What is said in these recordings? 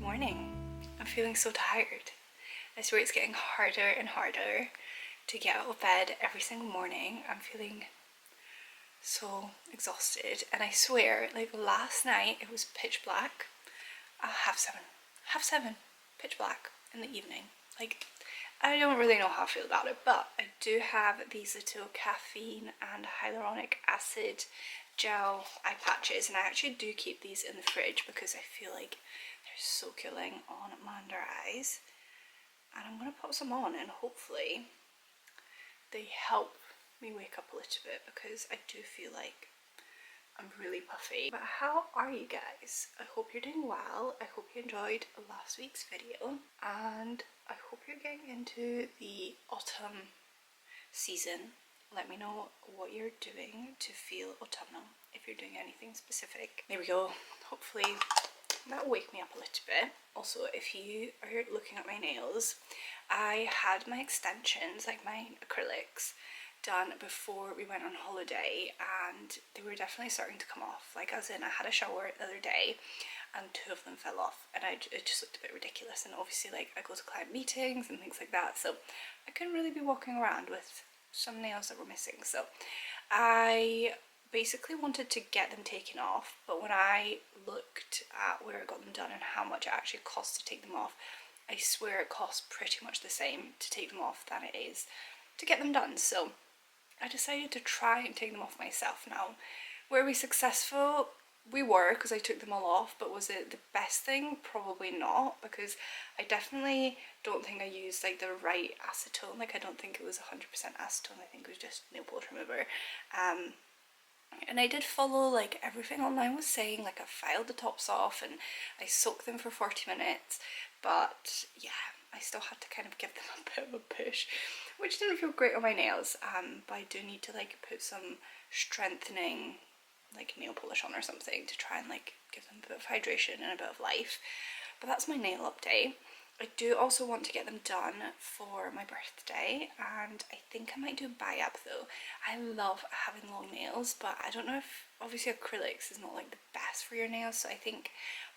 Good morning. I'm feeling so tired. I swear it's getting harder and harder to get out of bed every single morning. I'm feeling so exhausted, and I swear, like last night it was pitch black at half seven, pitch black in the evening. Like, I don't really know how I feel about it, but I do have these little caffeine and hyaluronic acid gel eye patches, and I actually do keep these in the fridge because I feel like they're so killing on my under eyes. And I'm gonna put some on and hopefully they help me wake up a little bit because I do feel like I'm really puffy. But how are you guys? I hope you're doing well. I hope you enjoyed last week's video, and I hope you're getting into the autumn season. Let me know what you're doing to feel autumnal, if you're doing anything specific. There we go. Hopefully that'll wake me up a little bit. Also, if you are looking at my nails, I had my extensions, like my acrylics, done before we went on holiday, and they were definitely starting to come off. Like, as in, I had a shower the other day and 2 of them fell off, and it just looked a bit ridiculous. And obviously, like, I go to client meetings and things like that, so I couldn't really be walking around with some nails that were missing. So I basically wanted to get them taken off, but when I looked at where I got them done and how much it actually costs to take them off, I swear it costs pretty much the same to take them off than it is to get them done. So I decided to try and take them off myself. Now, were we successful? We were, because I took them all off, but was it the best thing? Probably not, because I definitely don't think I used like the right acetone. Like, I don't think it was 100% acetone. I think it was just nail polish remover. And I did follow like everything online was saying. Like, I filed the tops off and I soaked them for 40 minutes, but yeah, I still had to kind of give them a bit of a push, which didn't feel great on my nails. But I do need to like put some strengthening like nail polish on or something to try and like give them a bit of hydration and a bit of life. But that's my nail update. I do also want to get them done for my birthday, and I think I might do a biab though. I love having long nails, but I don't know if, obviously acrylics is not like the best for your nails, so I think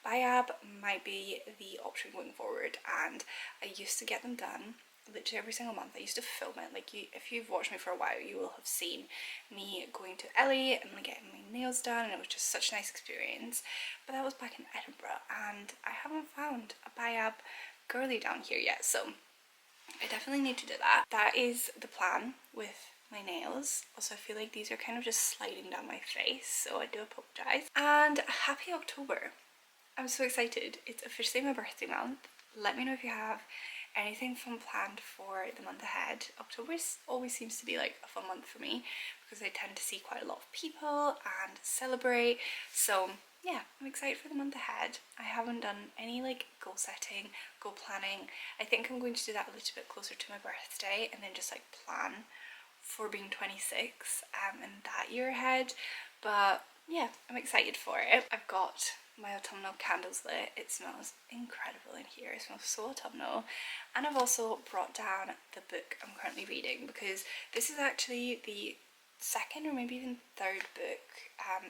biab might be the option going forward. And I used to get them done literally every single month. I used to film it. Like, if you've watched me for a while, you will have seen me going to Ellie and like getting my nails done, and it was just such a nice experience. But that was back in Edinburgh, and I haven't found a biab girly down here yet, so I definitely need to do that. That is the plan with my nails. Also, I feel like these are kind of just sliding down my face, so I do apologize. And happy October. I'm so excited. It's officially my birthday month. Let me know if you have anything fun planned for the month ahead. October always seems to be like a fun month for me because I tend to see quite a lot of people and celebrate. So yeah, I'm excited for the month ahead. I haven't done any like goal setting, goal planning. I think I'm going to do that a little bit closer to my birthday, and then just like plan for being 26 and that year ahead. But yeah, I'm excited for it. I've got my autumnal candles lit. It smells incredible in here. It smells so autumnal. And I've also brought down the book I'm currently reading, because this is actually the second or maybe even third book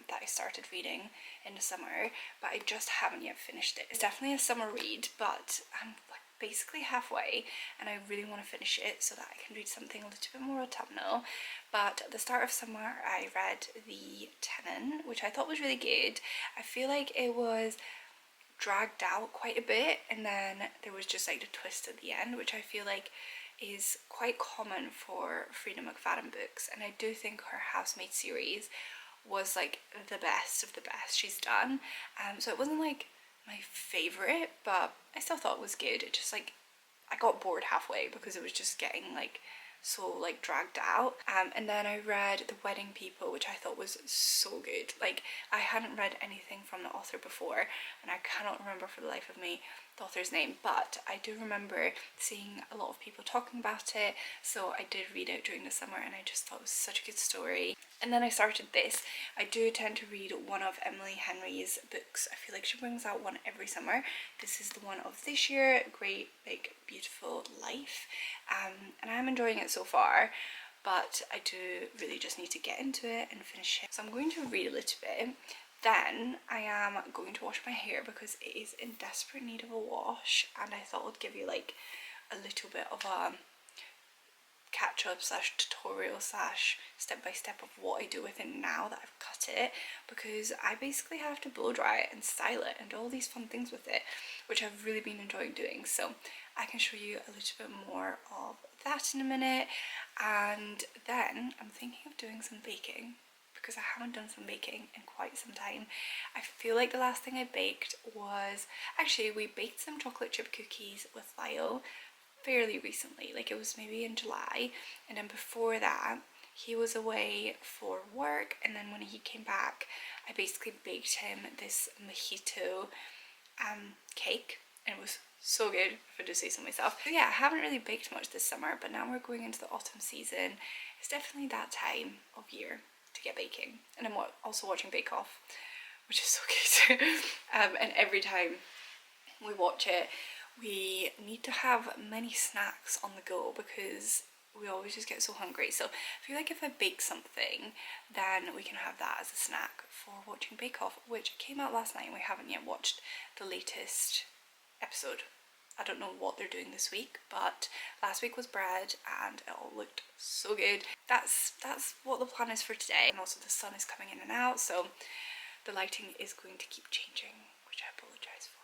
that I started reading in the summer, but I just haven't yet finished it. It's definitely a summer read, but I'm like basically halfway, and I really want to finish it so that I can read something a little bit more autumnal. But at the start of summer I read The Tenant, which I thought was really good. I feel like it was dragged out quite a bit, and then there was just like the twist at the end, which I feel like is quite common for Freida McFadden books. And I do think her Housemaid series was like the best of the best she's done. So it wasn't like my favorite, but I still thought it was good. It just like, I got bored halfway because it was just getting like so like dragged out. And then I read The Wedding People, which I thought was so good. Like, I hadn't read anything from the author before, and I cannot remember for the life of me the author's name, but I do remember seeing a lot of people talking about it, so I did read it during the summer, and I just thought it was such a good story. And then I started this. I do tend to read one of Emily Henry's books. I feel like she brings out one every summer. This is the one of this year, Great Big Beautiful Life, and I'm enjoying it so far, but I do really just need to get into it and finish it. So I'm going to read a little bit. Then I am going to wash my hair because it is in desperate need of a wash, and I thought I'd give you like a little bit of a catch up slash tutorial slash step by step of what I do with it now that I've cut it, because I basically have to blow dry it and style it and do all these fun things with it, which I've really been enjoying doing. So I can show you a little bit more of that in a minute. And then I'm thinking of doing some baking, because I haven't done some baking in quite some time. I feel like the last thing I baked was, actually we baked some chocolate chip cookies with Lyle fairly recently, like it was maybe in July, and then before that he was away for work, and then when he came back I basically baked him this mojito cake, and it was so good, if I do say so myself. So yeah, I haven't really baked much this summer, but now we're going into the autumn season. It's definitely that time of year to get baking, and I'm also watching Bake Off, which is so good. And every time we watch it, we need to have many snacks on the go because we always just get so hungry. So I feel like if I bake something, then we can have that as a snack for watching Bake Off, which came out last night and we haven't yet watched the latest episode. I don't know what they're doing this week, but last week was bread and it all looked so good. That's what the plan is for today. And also the sun is coming in and out, so the lighting is going to keep changing, which I apologise for.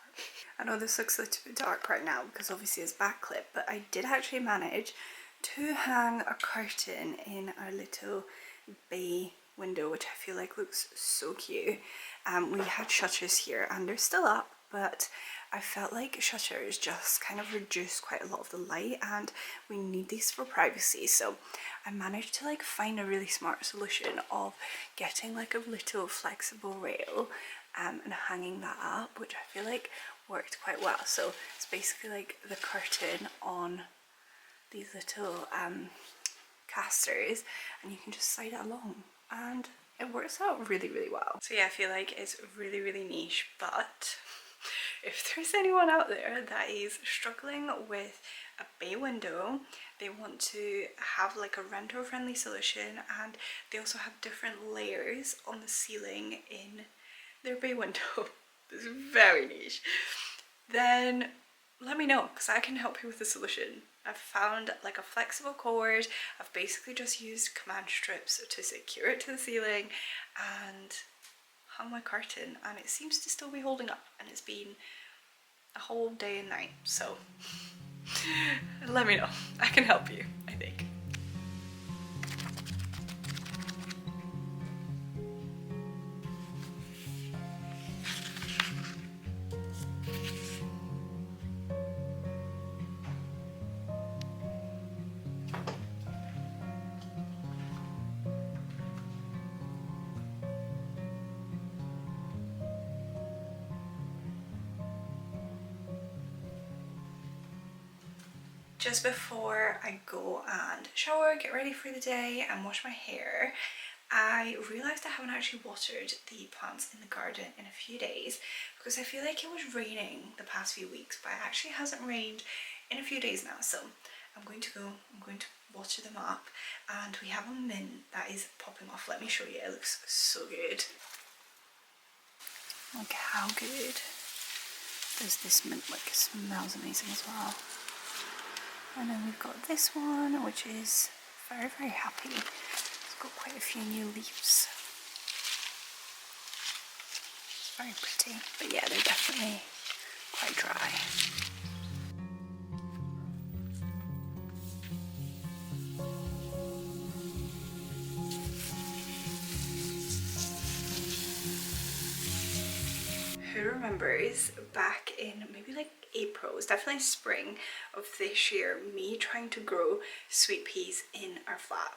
I know this looks a little bit dark right now because obviously it's backlit, but I did actually manage to hang a curtain in our little bay window, which I feel like looks so cute. We had shutters here and they're still up, but I felt like shutters just kind of reduce quite a lot of the light, and we need these for privacy. So I managed to like find a really smart solution of getting like a little flexible rail and hanging that up, which I feel like worked quite well. So it's basically like the curtain on these little casters, and you can just slide it along and it works out really well. So yeah, I feel like it's really niche, but if there's anyone out there that is struggling with a bay window, they want to have like a renter friendly solution, and they also have different layers on the ceiling in their bay window, it's very niche, then let me know, because I can help you with the solution. I've found like a flexible cord. I've basically just used command strips to secure it to the ceiling and hung my curtain, and it seems to still be holding up, and it's been a whole day and night, so let me know. I can help you, I think. Just before I go and shower, get ready for the day and wash my hair, I realised I haven't actually watered the plants in the garden in a few days, because I feel like it was raining the past few weeks, but it actually hasn't rained in a few days now. So I'm going to water them up, and we have a mint that is popping off. Let me show you, it looks so good. Look how good does this mint look. It smells amazing as well. And then we've got this one, which is very happy. It's got quite a few new leaves. It's very pretty, but yeah, they're definitely quite dry. Who remembers back in maybe like April, it was definitely spring of this year, me trying to grow sweet peas in our flat?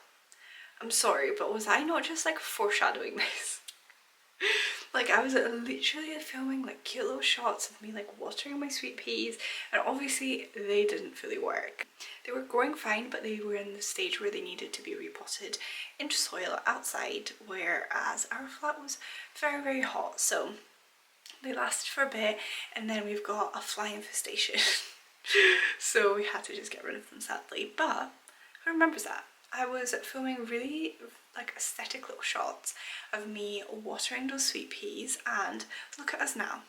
I'm sorry, but was I not just like foreshadowing this? Like I was literally filming like cute little shots of me like watering my sweet peas, and obviously they didn't fully work. They were growing fine, but they were in the stage where they needed to be repotted into soil outside, whereas our flat was very hot. So they lasted for a bit, and then we've got a fly infestation. So we had to just get rid of them, sadly. But who remembers that? I was filming really like aesthetic little shots of me watering those sweet peas, and look at us now.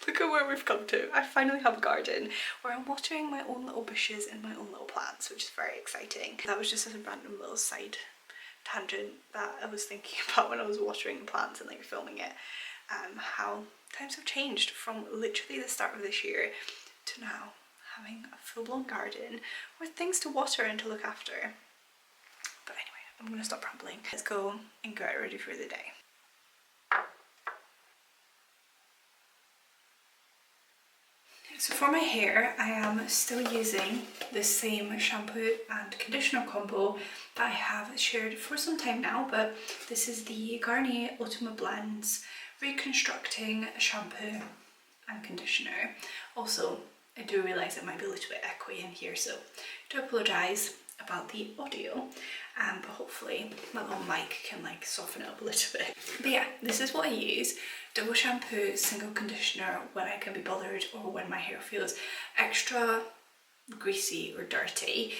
Look at where we've come to. I finally have a garden where I'm watering my own little bushes and my own little plants, which is very exciting. That was just a random little side tangent that I was thinking about when I was watering the plants and like filming it. How times have changed from literally the start of this year to now having a full-blown garden with things to water and to look after. But anyway, I'm gonna stop rambling. Let's go and get ready for the day. So for my hair, I am still using the same shampoo and conditioner combo that I have shared for some time now, but this is the Garnier Ultimate Blends Reconstructing Shampoo and Conditioner. Also, I do realise it might be a little bit echoey in here, so I do apologise about the audio, but hopefully my little mic can like soften it up a little bit. But yeah, this is what I use. Double shampoo, single conditioner when I can be bothered or when my hair feels extra greasy or dirty,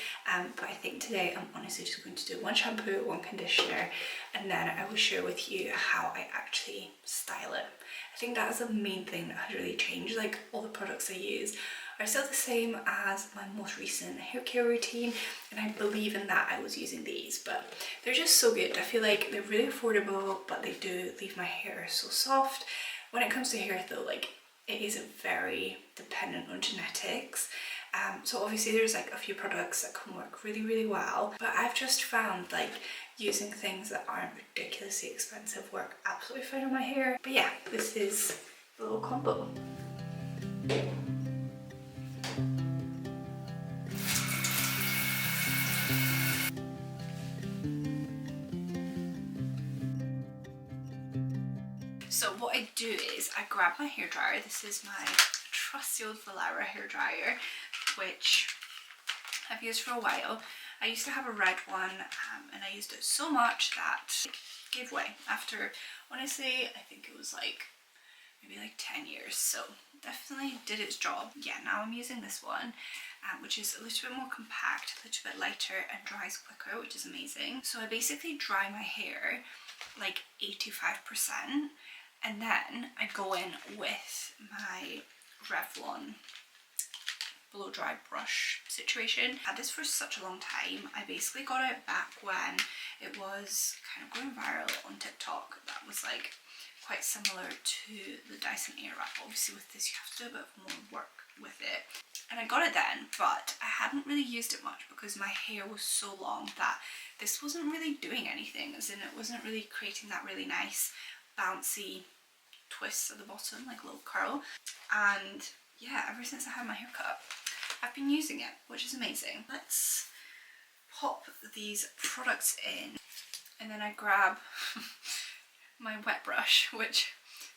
but I think today I'm honestly just going to do one shampoo, one conditioner, and then I will share with you how I actually style it. I think that is the main thing that has really changed. Like, all the products I use are still the same as my most recent hair care routine, and I believe in that I was using these, but they're just so good. I feel like they're really affordable, but they do leave my hair so soft. When it comes to hair though, like, it is very dependent on genetics. So obviously there's like a few products that can work really, really well, but I've just found like using things that aren't ridiculously expensive work absolutely fine on my hair. But yeah, this is the little combo. So what I do is I grab my hairdryer. This is my trusty old Valera hairdryer, which I've used for a while. I used to have a red one, and I used it so much that it gave way after, honestly, I think it was like maybe like 10 years, so definitely did its job. Yeah, now I'm using this one, which is a little bit more compact, a little bit lighter, and dries quicker, which is amazing. So I basically dry my hair like 85%, and then I go in with my Revlon blow dry brush situation. I had this for such a long time. I basically got it back when it was kind of going viral on TikTok. That was like quite similar to the Dyson Airwrap. Obviously with this you have to do a bit more work with it. And I got it then, but I hadn't really used it much because my hair was so long that this wasn't really doing anything, as in it wasn't really creating that really nice bouncy twist at the bottom, like a little curl. And yeah, ever since I had my hair cut, I've been using it, which is amazing. Let's pop these products in, and then I grab my wet brush, which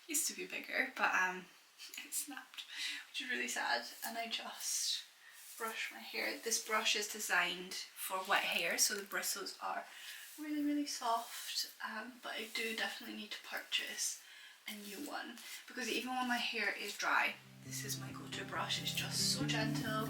used to be bigger, but it snapped, which is really sad, and I just brush my hair. This brush is designed for wet hair, so the bristles are really, really soft, but I do definitely need to purchase a new one, because even when my hair is dry, this is my go-to brush. It's just so gentle.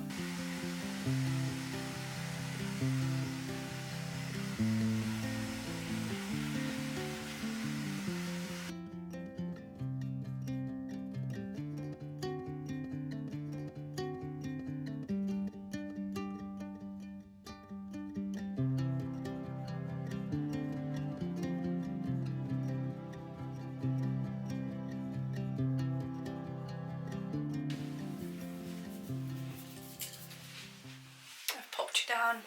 Down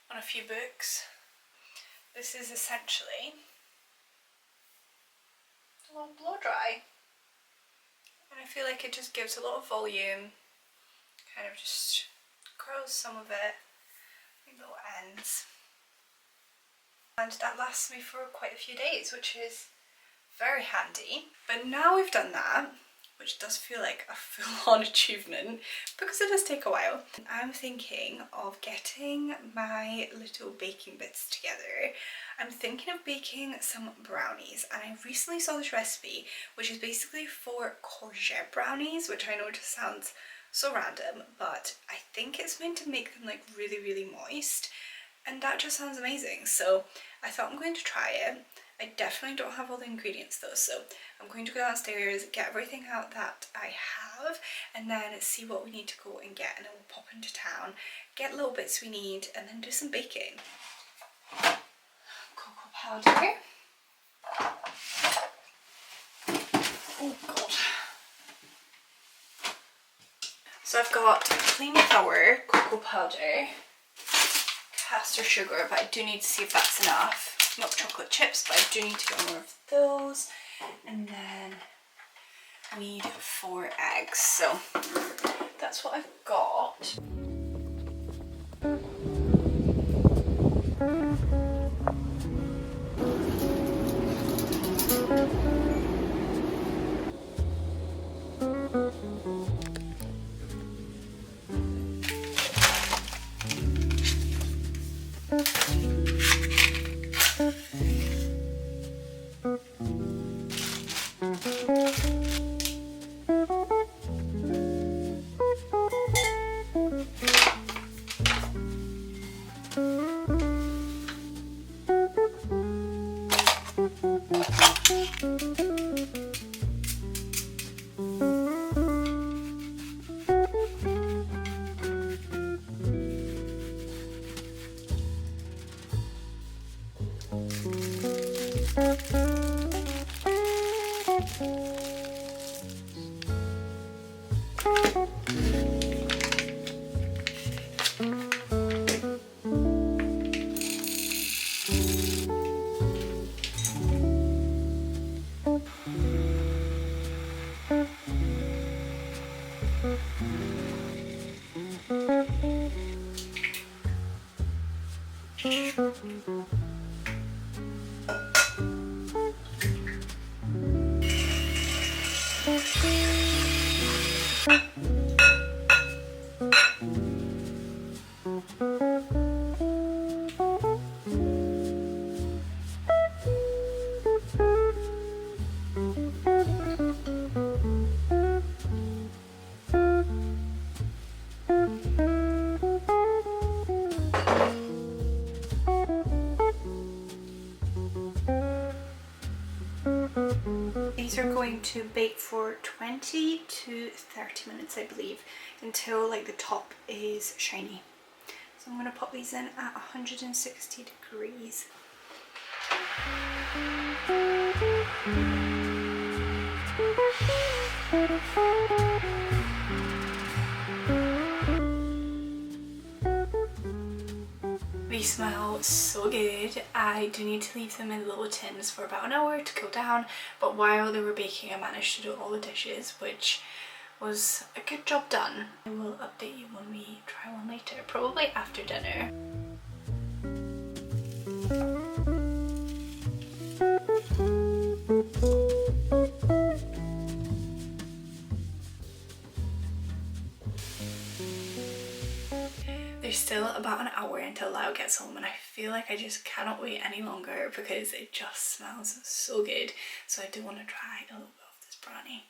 on a few books. This is essentially a little blow dry, and I feel like it just gives a lot of volume, kind of just curls some of it, little ends, and that lasts me for quite a few days, which is very handy. But now we've done that, which does feel like a full-on achievement because it does take a while, I'm thinking of getting my little baking bits together. I'm thinking of baking some brownies, and I recently saw this recipe which is basically for courgette brownies, which I know just sounds so random, but I think it's meant to make them like really, really moist. and that just sounds amazing. So I thought I'm going to try it. I definitely don't have all the ingredients though, so I'm going to go downstairs, get everything out that I have, and then see what we need to go and get, and then we'll pop into town, get little bits we need, and then do some baking. Cocoa powder. Oh god. So I've got plain flour, cocoa powder, caster sugar, but I do need to see if that's enough. Milk chocolate chips, but I do need to get more of those. And then I need 4 eggs. So that's what I've got. These are going to bake for 20 to 30 minutes, I believe, until like the top is shiny. So I'm going to pop these in at 160 degrees. They smell so good. I do need to leave them in little tins for about an hour to cool down, but while they were baking I managed to do all the dishes, which was a good job done. I will update you when we try one later, probably after dinner. There's still about an hour until Lau gets home, and I feel like I just cannot wait any longer because it just smells so good. So I do want to try a little bit of this brownie.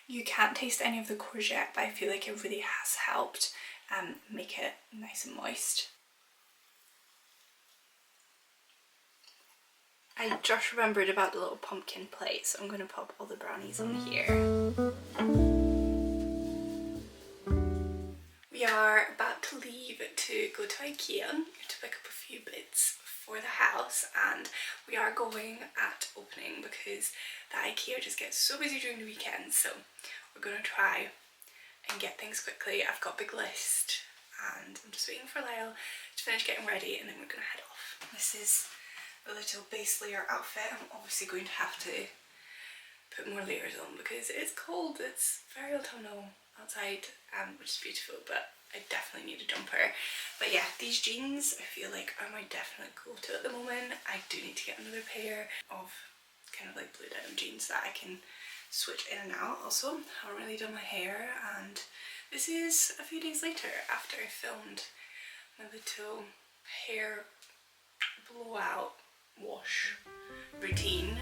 You can't taste any of the courgette, but I feel like it really has helped make it nice and moist. I just remembered about the little pumpkin plate, so I'm going to pop all the brownies on here. We are about to leave to go to IKEA to pick up a few bits for the house, and we are going at opening because the IKEA just gets so busy during the weekend, so we're going to try and get things quickly. I've got a big list and I'm just waiting for Lyle to finish getting ready, and then we're going to head off. This is a little base layer outfit. I'm obviously going to have to put more layers on because it's cold. It's very autumnal outside, which is beautiful, but I definitely need a jumper. But yeah, these jeans I feel like are my definite go-to at the moment. I do need to get another pair of kind of like blue denim jeans that I can switch in and out. Also, I haven't really done my hair, and this is a few days later after I filmed my little hair blowout wash routine.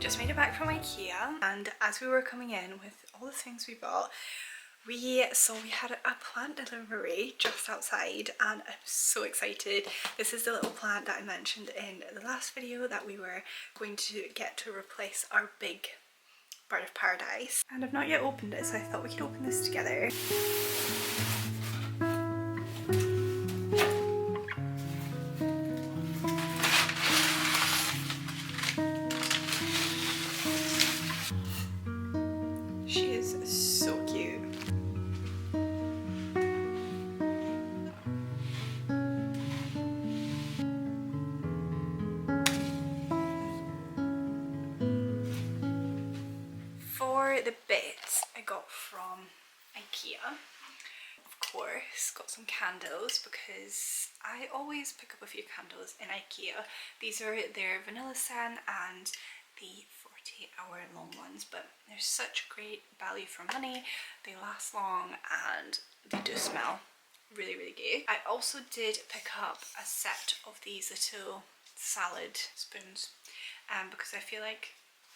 just made it back from IKEA, and as we were coming in with all the things we bought, we had a plant delivery just outside, and I'm so excited. This is the little plant that I mentioned in the last video that we were going to get to replace our big bird of paradise. And I've not yet opened it, so I thought we could open this together. She is so cute. For the bits I got from IKEA, of course, got some candles because I always pick up a few candles in IKEA. These are their vanilla scent and the 40-hour long ones, but they're such great value for money. They last long and they do smell really, really good. I also did pick up a set of these little salad spoons because I feel like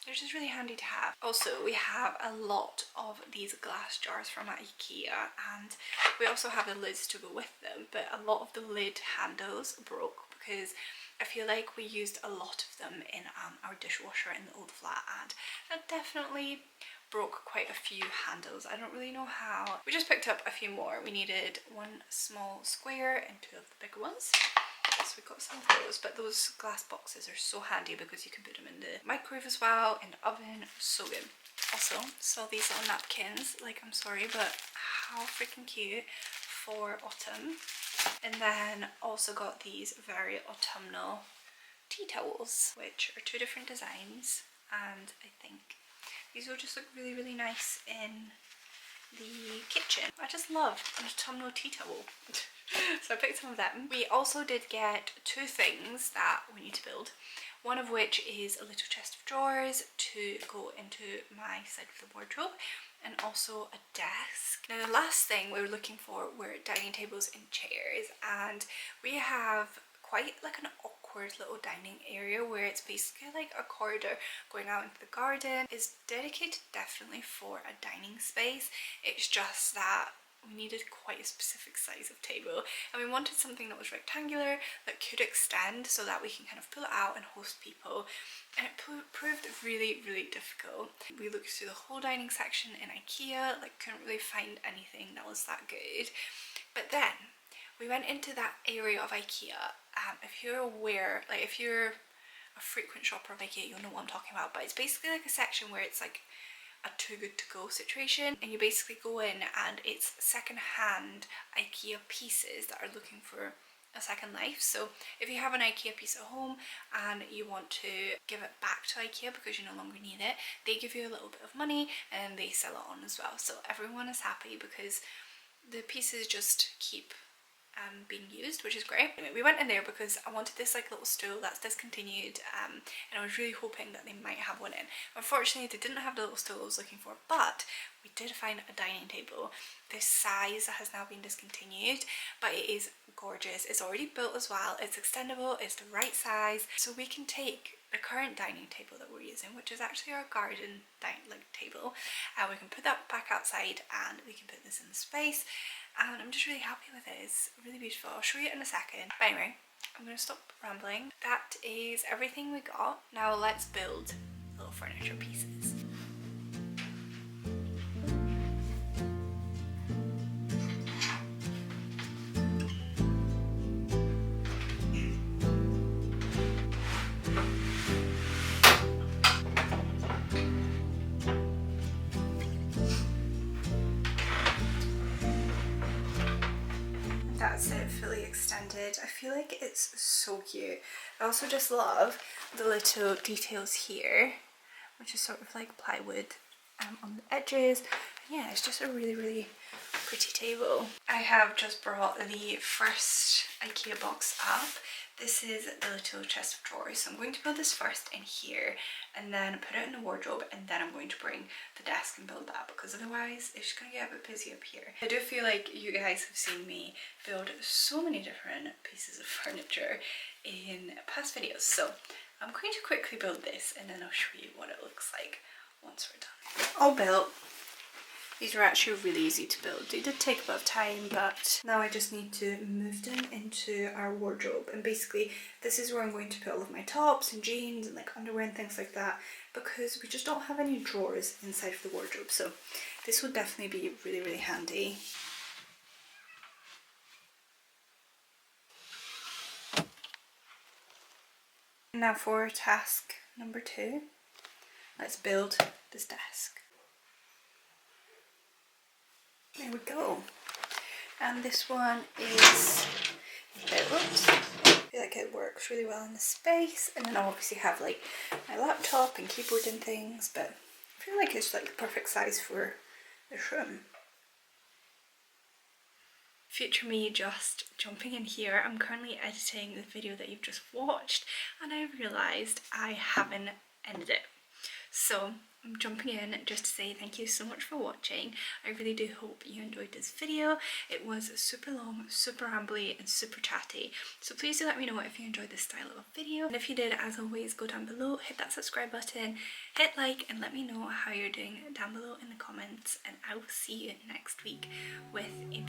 they're just really handy to have. Also, we have a lot of these glass jars from IKEA, and we also have the lids to go with them, but a lot of the lid handles broke because I feel like we used a lot of them in our dishwasher in the old flat, and that definitely broke quite a few handles. I don't really know how. We just picked up a few more. We needed one small square and two of the bigger ones. So we got some of those, but those glass boxes are so handy because you can put them in the microwave as well, in the oven, so good. Also, saw these little napkins, like I'm sorry, but how freaking cute for autumn. And then also got these very autumnal tea towels, which are two different designs, and I think these will just look really, really nice in the kitchen. I just love an autumnal tea towel. So I picked some of them. We also did get two things that we need to build. One of which is a little chest of drawers to go into my side of the wardrobe, and also a desk. Now the last thing we were looking for were dining tables and chairs, and we have quite like an awkward little dining area where it's basically like a corridor going out into the garden. It's dedicated definitely for a dining space. It's just that we needed quite a specific size of table, and we wanted something that was rectangular that could extend so that we can kind of pull it out and host people, and it proved really, really difficult. We looked through the whole dining section in IKEA, like couldn't really find anything that was that good. But then we went into that area of IKEA. If you're aware, like if you're a frequent shopper of IKEA, you'll know what I'm talking about, but it's basically like a section where it's like a too good to go situation, and you basically go in and it's second-hand IKEA pieces that are looking for a second life. So if you have an IKEA piece at home and you want to give it back to IKEA because you no longer need it, they give you a little bit of money and they sell it on as well. So everyone is happy because the pieces just keep being used, which is great. Anyway, we went in there because I wanted this like little stool that's discontinued, and I was really hoping that they might have one in. Unfortunately, they didn't have the little stool I was looking for, but we did find a dining table. This size has now been discontinued, but it is gorgeous. It's already built as well. It's extendable. It's the right size, so we can take the current dining table that we're using, which is actually our garden table, and we can put that back outside and we can put this in the space, and I'm just really happy with it. It's really beautiful. I'll show you in a second. But anyway, I'm going to stop rambling. That is everything we got. Now let's build little furniture pieces. That's it, fully extended. I feel like it's so cute. I also just love the little details here, which is sort of like plywood on the edges. Yeah, it's just a really, really pretty table. I have just brought the first IKEA box up. This is the little chest of drawers. So I'm going to build this first in here and then put it in the wardrobe, and then I'm going to bring the desk and build that, because otherwise it's just going to get a bit busy up here. I do feel like you guys have seen me build so many different pieces of furniture in past videos, so I'm going to quickly build this and then I'll show you what it looks like once we're done. All built. These are actually really easy to build. They did take a bit of time, but now I just need to move them into our wardrobe. And basically, this is where I'm going to put all of my tops and jeans and like underwear and things like that, because we just don't have any drawers inside of the wardrobe. So this would definitely be really, really handy. Now for task number 2, let's build this desk. There we go. And this one is built. I feel like it works really well in the space. And then I obviously have like my laptop and keyboard and things, but I feel like it's like the perfect size for this room. Future me just jumping in here. I'm currently editing the video that you've just watched and I realised I haven't ended it. So I'm jumping in just to say thank you so much for watching. I really do hope you enjoyed this video. It was super long, super rambly and super chatty. So please do let me know if you enjoyed this style of video. And if you did, as always, go down below, hit that subscribe button, hit like and let me know how you're doing down below in the comments. And I will see you next week with a